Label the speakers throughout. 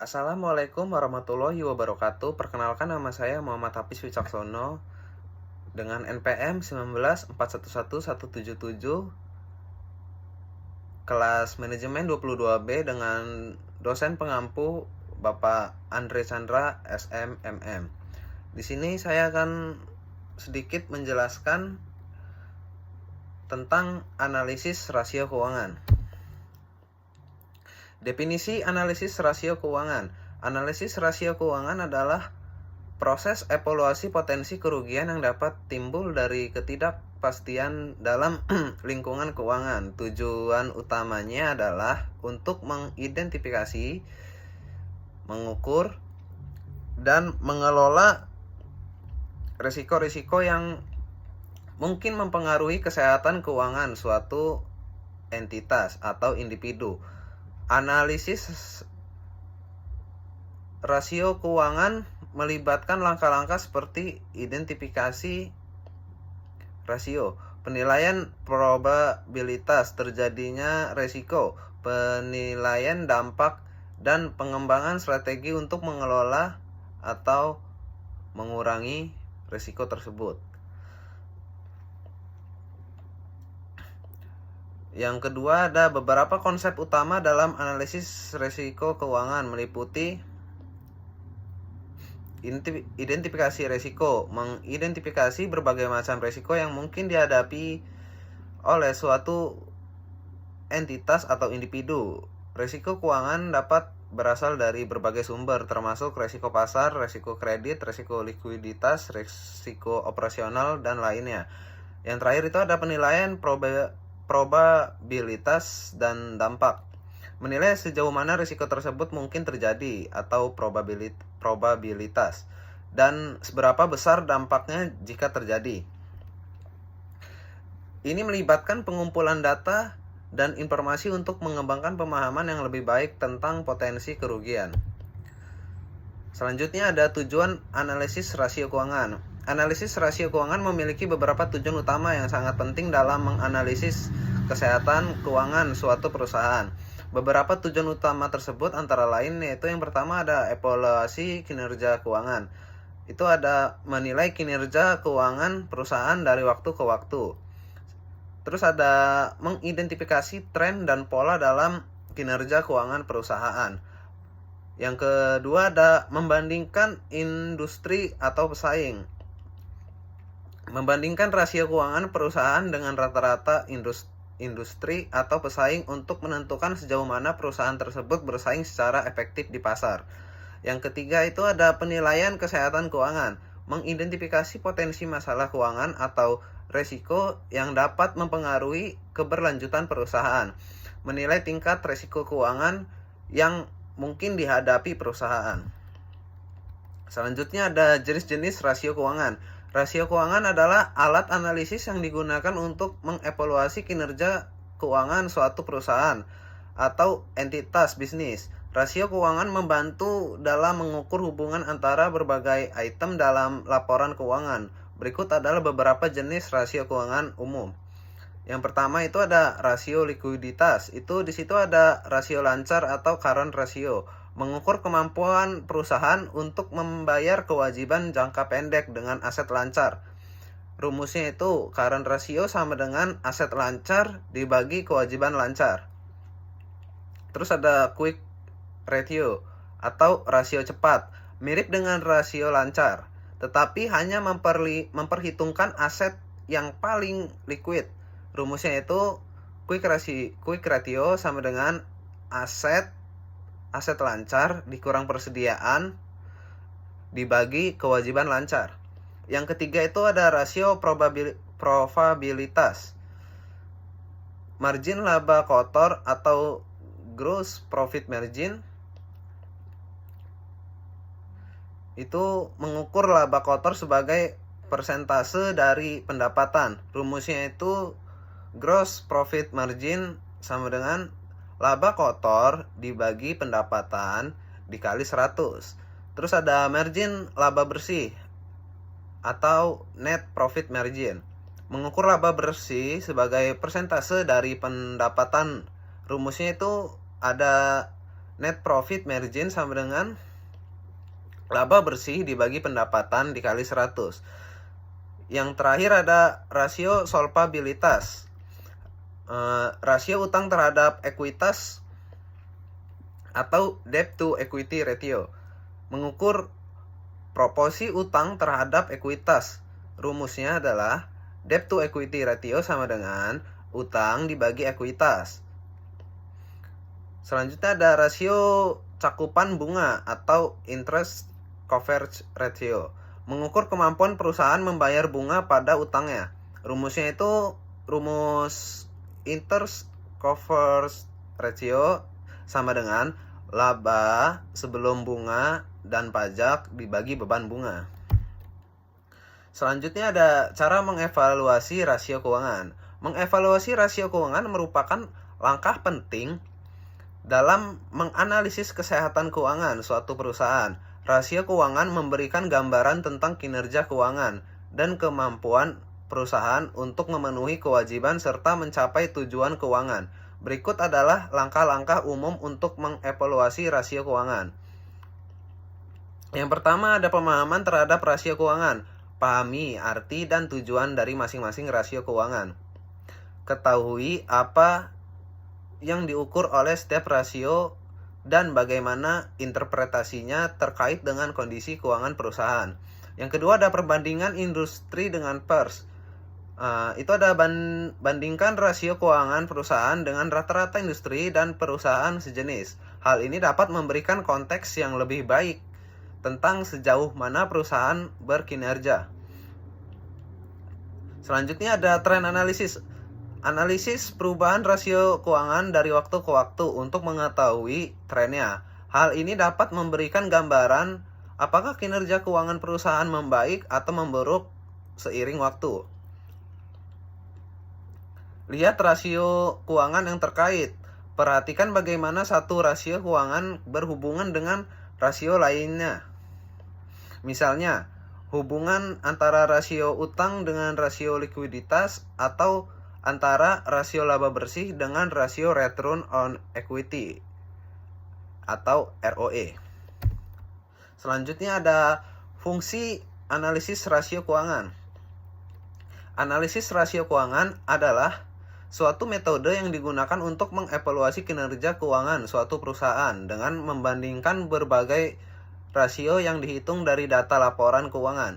Speaker 1: Assalamualaikum warahmatullahi wabarakatuh. Perkenalkan, nama saya Muhammad Hafiz Wicaksono dengan NPM 19411177, kelas manajemen 22B, dengan dosen pengampu Bapak Andre Chandra SMMM. Di sini saya akan sedikit menjelaskan tentang analisis rasio keuangan. Definisi analisis rasio keuangan. Analisis rasio keuangan adalah proses evaluasi potensi kerugian yang dapat timbul dari ketidakpastian dalam lingkungan keuangan. Tujuan utamanya adalah untuk mengidentifikasi, mengukur, dan mengelola risiko-risiko yang mungkin mempengaruhi kesehatan keuangan suatu entitas atau individu. Analisis rasio keuangan melibatkan langkah-langkah seperti identifikasi rasio, penilaian probabilitas terjadinya risiko, penilaian dampak, dan pengembangan strategi untuk mengelola atau mengurangi risiko tersebut. Yang kedua, ada beberapa konsep utama dalam analisis risiko keuangan, meliputi identifikasi risiko, mengidentifikasi berbagai macam risiko yang mungkin dihadapi oleh suatu entitas atau individu. Risiko keuangan dapat berasal dari berbagai sumber, termasuk risiko pasar, risiko kredit, risiko likuiditas, risiko operasional, dan lainnya. Yang terakhir itu ada penilaian probabilitas dan dampak, menilai sejauh mana risiko tersebut mungkin terjadi atau probabilitas, dan seberapa besar dampaknya jika terjadi. Ini melibatkan pengumpulan data dan informasi untuk mengembangkan pemahaman yang lebih baik tentang potensi kerugian. Selanjutnya ada tujuan analisis rasio keuangan. Analisis rasio keuangan memiliki beberapa tujuan utama yang sangat penting dalam menganalisis kesehatan keuangan suatu perusahaan. Beberapa tujuan utama tersebut antara lain yaitu, yang pertama ada evaluasi kinerja keuangan. Itu ada menilai kinerja keuangan perusahaan dari waktu ke waktu. Terus ada mengidentifikasi tren dan pola dalam kinerja keuangan perusahaan. Yang kedua ada membandingkan industri atau pesaing. Membandingkan rasio keuangan perusahaan dengan rata-rata industri atau pesaing untuk menentukan sejauh mana perusahaan tersebut bersaing secara efektif di pasar. Yang ketiga itu ada penilaian kesehatan keuangan. Mengidentifikasi potensi masalah keuangan atau risiko yang dapat mempengaruhi keberlanjutan perusahaan. Menilai tingkat risiko keuangan yang mungkin dihadapi perusahaan. Selanjutnya ada jenis-jenis rasio keuangan. Rasio keuangan adalah alat analisis yang digunakan untuk mengevaluasi kinerja keuangan suatu perusahaan atau entitas bisnis. Rasio keuangan membantu dalam mengukur hubungan antara berbagai item dalam laporan keuangan. Berikut adalah beberapa jenis rasio keuangan umum. Yang pertama itu ada rasio likuiditas. Itu di situ ada rasio lancar atau current ratio, mengukur kemampuan perusahaan untuk membayar kewajiban jangka pendek dengan aset lancar. Rumusnya itu current ratio sama dengan aset lancar dibagi kewajiban lancar. Terus ada quick ratio atau rasio cepat, mirip dengan rasio lancar, tetapi hanya memperhitungkan aset yang paling liquid. Rumusnya itu quick ratio sama dengan aset lancar dikurang persediaan dibagi kewajiban lancar. Yang ketiga itu ada rasio probabilitas. Margin laba kotor atau gross profit margin itu mengukur laba kotor sebagai persentase dari pendapatan. Rumusnya itu gross profit margin sama dengan laba kotor dibagi pendapatan dikali 100. Terus ada margin laba bersih atau net profit margin, mengukur laba bersih sebagai persentase dari pendapatan. Rumusnya itu ada net profit margin sama dengan laba bersih dibagi pendapatan dikali 100. Yang terakhir ada rasio solvabilitas. Rasio utang terhadap ekuitas atau debt to equity ratio. Mengukur proporsi utang terhadap ekuitas. Rumusnya adalah debt to equity ratio sama dengan utang dibagi ekuitas. Selanjutnya ada rasio cakupan bunga atau interest coverage ratio. Mengukur kemampuan perusahaan membayar bunga pada utangnya. Rumusnya itu rumus interest coverage ratio sama dengan laba sebelum bunga dan pajak dibagi beban bunga. Selanjutnya ada cara mengevaluasi rasio keuangan. Mengevaluasi rasio keuangan merupakan langkah penting dalam menganalisis kesehatan keuangan suatu perusahaan. Rasio keuangan memberikan gambaran tentang kinerja keuangan dan kemampuan perusahaan untuk memenuhi kewajiban serta mencapai tujuan keuangan. Berikut adalah langkah-langkah umum untuk mengevaluasi rasio keuangan. Yang pertama ada pemahaman terhadap rasio keuangan. Pahami arti dan tujuan dari masing-masing rasio keuangan. Ketahui apa yang diukur oleh setiap rasio dan bagaimana interpretasinya terkait dengan kondisi keuangan perusahaan. Yang kedua ada perbandingan industri dengan pers. Itu ada bandingkan rasio keuangan perusahaan dengan rata-rata industri dan perusahaan sejenis. Hal ini dapat memberikan konteks yang lebih baik tentang sejauh mana perusahaan berkinerja. Selanjutnya ada tren analisis. Analisis perubahan rasio keuangan dari waktu ke waktu untuk mengetahui trennya. Hal ini dapat memberikan gambaran apakah kinerja keuangan perusahaan membaik atau memburuk seiring waktu. Lihat rasio keuangan yang terkait. Perhatikan bagaimana satu rasio keuangan berhubungan dengan rasio lainnya. Misalnya, hubungan antara rasio utang dengan rasio likuiditas atau antara rasio laba bersih dengan rasio return on equity atau ROE. Selanjutnya ada fungsi analisis rasio keuangan. Analisis rasio keuangan adalah suatu metode yang digunakan untuk mengevaluasi kinerja keuangan suatu perusahaan dengan membandingkan berbagai rasio yang dihitung dari data laporan keuangan.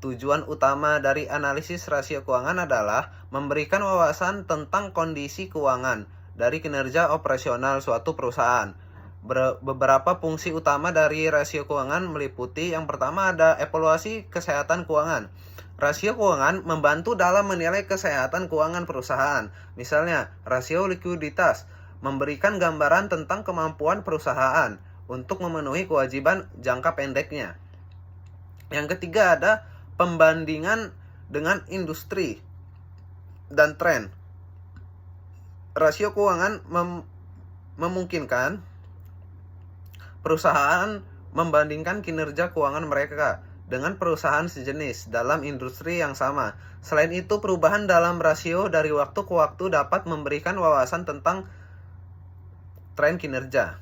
Speaker 1: Tujuan utama dari analisis rasio keuangan adalah memberikan wawasan tentang kondisi keuangan dari kinerja operasional suatu perusahaan. Beberapa fungsi utama dari rasio keuangan meliputi yang pertama ada evaluasi kesehatan keuangan. Rasio keuangan membantu dalam menilai kesehatan keuangan perusahaan. Misalnya, rasio likuiditas memberikan gambaran tentang kemampuan perusahaan untuk memenuhi kewajiban jangka pendeknya. Yang ketiga ada pembandingan dengan industri dan tren. Rasio keuangan memungkinkan perusahaan membandingkan kinerja keuangan mereka dengan perusahaan sejenis dalam industri yang sama. Selain itu, perubahan dalam rasio dari waktu ke waktu dapat memberikan wawasan tentang tren kinerja.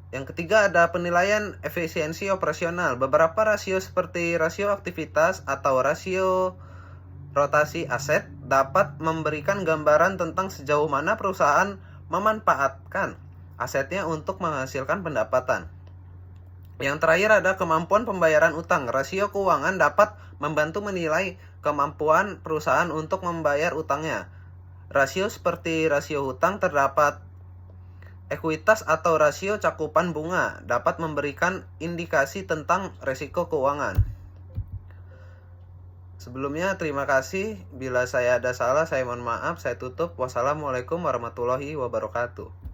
Speaker 1: Yang ketiga ada penilaian efisiensi operasional. Beberapa rasio seperti rasio aktivitas atau rasio rotasi aset dapat memberikan gambaran tentang sejauh mana perusahaan memanfaatkan asetnya untuk menghasilkan pendapatan. Yang terakhir ada kemampuan pembayaran utang. Rasio keuangan dapat membantu menilai kemampuan perusahaan untuk membayar utangnya. Rasio seperti rasio hutang terdapat ekuitas atau rasio cakupan bunga dapat memberikan indikasi tentang risiko keuangan. Sebelumnya terima kasih. Bila saya ada salah saya mohon maaf. Saya tutup. Wassalamualaikum warahmatullahi wabarakatuh.